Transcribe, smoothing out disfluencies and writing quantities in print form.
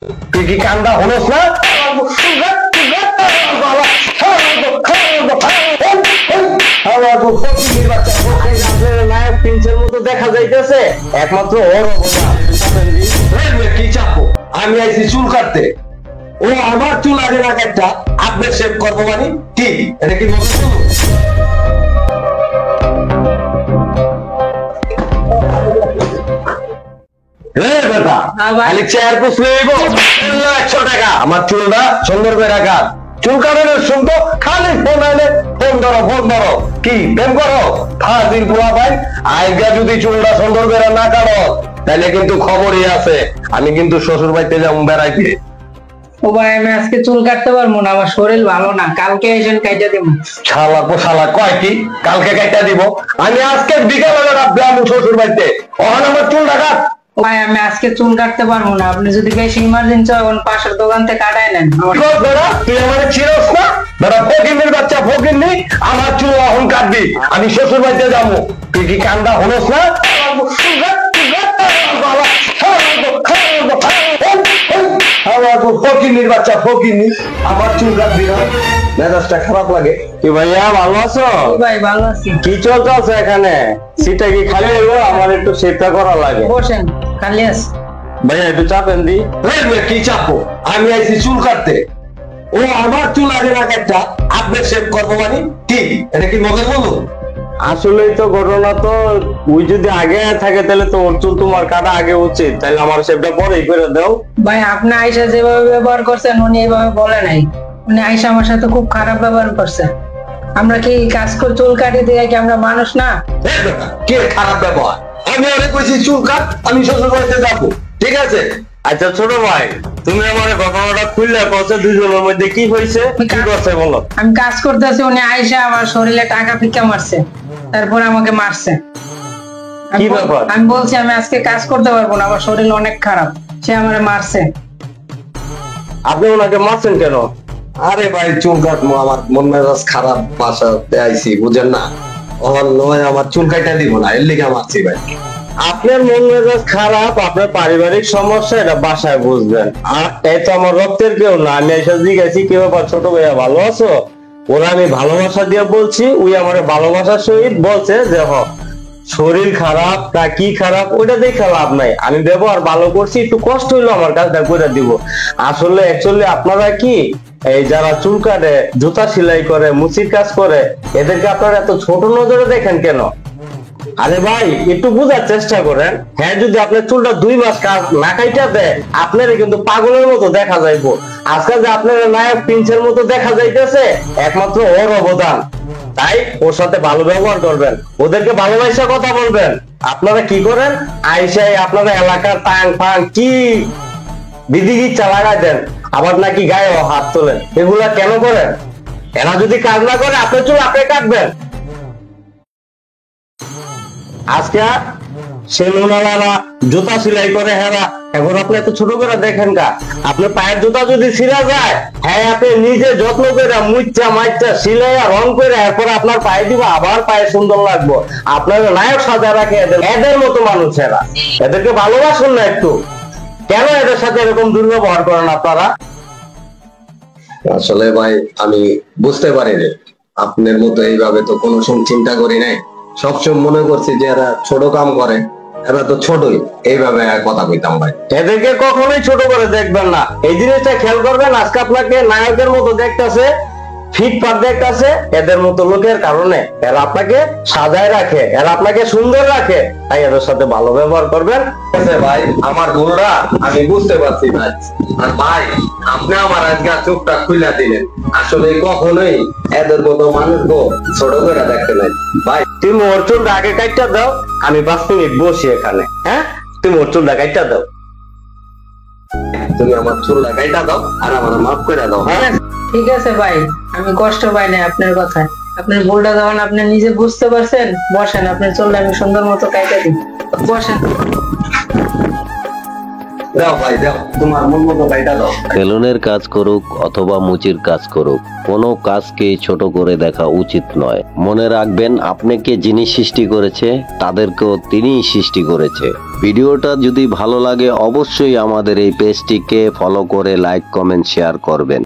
তুই কি কান্দা হলস না? দেখা যাইতেছে একমাত্র ওর কি চাপো। আমি আইছি চুল কাটতে, ও আমার চুল আগে না কাটটা আপনি শেভ করবো মানে কি? এটা কি আমার চুলটা সুন্দর করে রাখা। চুল কাটানোর শুনতো খালি ফোন আইলে ফোন ধরো কি প্রেম করো ফাজিল পোলা ভাই। আইগা যদি চুলটা সুন্দর করে না কাটো তাহলে কিন্তু খবরই আছে, আমি কিন্তু শ্বশুর বাড়িতে যাবো বেড়াইতে। ও ভাই আমি আজকে চুল কাটতে পারবো না, আমার শরীর ভালো না, কালকে এসেন কাইটা দিব। শালা পোশালা কয় কি কালকে কাইটা দিব? আমি আজকে বিকালে রাখবো শ্বশুর বাড়িতে, ওখানে আমার চুলটা কাট। ভাই আমি আজকে চুল কাটতে পারবো না, আপনি যদি বেশি ইমার্জেন্সি হয় পাশের দোকান থেকে কাটাই নেন। তুই আমার চিরস না দাদা, ফকিনের বাচ্চা ফকিরনি, আমার চুল এখন কাটবি, আমি শ্বশুর বাড়িতে যাবো। তুই কি কান্দা হলস না? ফকিনের বাচ্চা ফকিরনি, আমার চুল কাটবি না, মেজাজটা খারাপ লাগে। কি ভাইয়া ভালো আছো? ভাই ভালো আছি। কি চলতেছে এখানে? সিটটা কি খালি হইলো? আমার একটু সেটটা করা লাগে। বসেন, খালি আছে। ভাইয়া একটু চাপেন দি। কি চাপো? আমি আইছি চুল কাটতে, ও আমার চুল আগে না কাটটা আপনি শেভ করবো মানে কি? এটা কি মজা বলো? আসলেই তো ঘটনা তো ওই যদি আগে থাকে তাহলে তো ওর চুল তোমার কাটা আগে উচিত, তাহলে আমার শেভটা পরেই করে দাও। ভাই আপনি আয়সা যেভাবে ব্যবহার করছেন উনি এইভাবে বলে নাই, উনি আয়সা আমার সাথে খুব খারাপ ব্যবহার করছে। আমরা কি কাজ করে চুল কাটি দিয়ে কি আমরা মানুষ না? কে খারাপ ব্যবহার? আমি অনেক কইছি চুল কাট, আমি শ্বশুর বাড়িতে যাবো, ঠিক আছে? আচ্ছা ছোট ভাই, তুমি আমার ঘটনাটা খুললে বলছো দুজনের মধ্যে কি হয়েছে, কি করছে বলো। আমি কাজ করতেছি, উনি আয়সা আমার শরীরে টাকা ফিকা মারছে, তারপর আমাকে মারছে। কি ব্যাপার? আমি বলছি আমি আজকে কাজ করতে পারবো না, আমার শরীর অনেক খারাপ, সে আমারে মারছে। আপনি ওনাকে মারছেন কেন? আরে ভাই চুল কাটবো, আমার মন মেজাজ খারাপ, বাসাতে আইছি বুঝেন না, আমার চুল কাটা দিব না, এর লিগে মারছি ভাই। আপনার মন মেজাজ খারাপ, আপনার পারিবারিক সমস্যা, এটা বাসায় বুঝবেন। আর এই তো আমার রক্তের কেউ না, আমি এসে জিজ্ঞাসি কি ব্যাপার ছোট ভাইয়া ভালো আছো? ওরা আমি ভালোবাসা দিয়ে বলছি, ওই আমার ভালোবাসার সহিত বলছে যে শরীর খারাপ তা কি খারাপ ওইটা দেখে লাভ নাই, আমি ব্যবহার ভালো করছি, একটু কষ্ট হইলো আমার কাজটা করে দিব। আসলে অ্যাকচুয়ালি আপনারা কি এই যারা চুল কাটে, জুতা সেলাই করে, মুচির কাজ করে, এদেরকে আপনারা এত ছোট নজরে দেখেন কেন? আরে ভাই একটু বুঝার চেষ্টা করেন। হ্যাঁ যদি আপনার চুলটা 2 মাস কাজ না কাইটা দেয় আপনারা কিন্তু পাগলের মতো দেখা যাইবো। আজকে যে আপনারা নায়ক প্রিন্সের মতো দেখা যাইতেছে একমাত্র ওর অবদান, তাই ওর সাথে ভালো ব্যবহার করবেন, ওদেরকে ভালোবাসা কথা বলবেন। আপনারা কি করেন আইসাই আপনারা এলাকার টাং ফাং কি বিধিগিচ্ছা লাগাই দেন, আবার নাকি গায়ে হাত তোলেন, এগুলা কেন করেন? এরা যদি কাজ না করে আপনার চুল আপনি কাটবেন। আজকে সেলুনওয়ালারা জুতা সেলাই করে, হেরা এখন আপনি এত ছোট করে দেখেন কা? আপনার পায়ের জুতা যদি ছিঁড়া যায়, হ্যাঁ আপনি নিজে যত্ন করে মুচ্চা মাইচা সিলাইয়া রং করে এরপর আপনার পায়ে দিব, আবার পায়ে সুন্দর লাগবো। আপনার নায়ক সাজা রাখে এদের মতো মানুষ, এরা এদেরকে ভালোবাসুন না একটু। কেন এদের সাথে এরকম দুর্ব্যবহার করেন আপনারা? আসলে ভাই আমি বুঝতে পারি যে আপনার মতো এইভাবে তো কোনো চিন্তা করি নাই, সবসময় মনে করছি যে এরা ছোট কাম করে, এরা তো ছোটই, এইভাবে কথা কইতাম ভাই। এদেরকে কখনোই ছোট করে দেখবেন না, এই জিনিসটা খেয়াল করবেন। আজকে আপনাকে নায়কের মতো দেখতেছে, ফিটফাট দেখতেছে, এদের মতো লোকের কারণে এরা আপনাকে সাজায় রাখে, এরা আপনাকে সুন্দর রাখে, তাই এদের সাথে ভালো ব্যবহার করবেন। ভাই আমার ভুলটা আমি বুঝতে পারছি ভাই, আর ভাই আপনি আমার আজকে চোখটা খুলে দিলেন। আসলে কখনোই এদের মতো মানুষকে ছোট করে দেখতে নাই ভাই। তুমি ওর চুলটা আগে কাটটা দাও, আমি 5 মিনিট বসি এখানে। হ্যাঁ তুমি ওর চুলটা কাটটা দাও, তুমি আমার চুলটা কাটটা দাও আর আমার মাফ করে দাও। হ্যাঁ ঠিক আছে ভাই, আমি কষ্ট পাই না আপনার কথায়, আপনার ভুলটা যখন আপনি নিজে বুঝতে পারছেন, বসেন, আপনার চুলটা আমি সুন্দর মতো কাইটা দিই, বসেন। দাও ভাই দাও, তোমার মন মতো কাইটা দাও। সেলুনের কাজ করুক অথবা মুচির কাজ করুক, কোনো কাজকে ছোট করে দেখা উচিত নয়। মনে রাখবেন, আপনাকে যিনি সৃষ্টি করেছে তাদেরকেও তিনিই সৃষ্টি করেছে। ভিডিওটা যদি ভালো লাগে অবশ্যই আমাদের এই পেজটিকে ফলো করে লাইক কমেন্ট শেয়ার করবেন।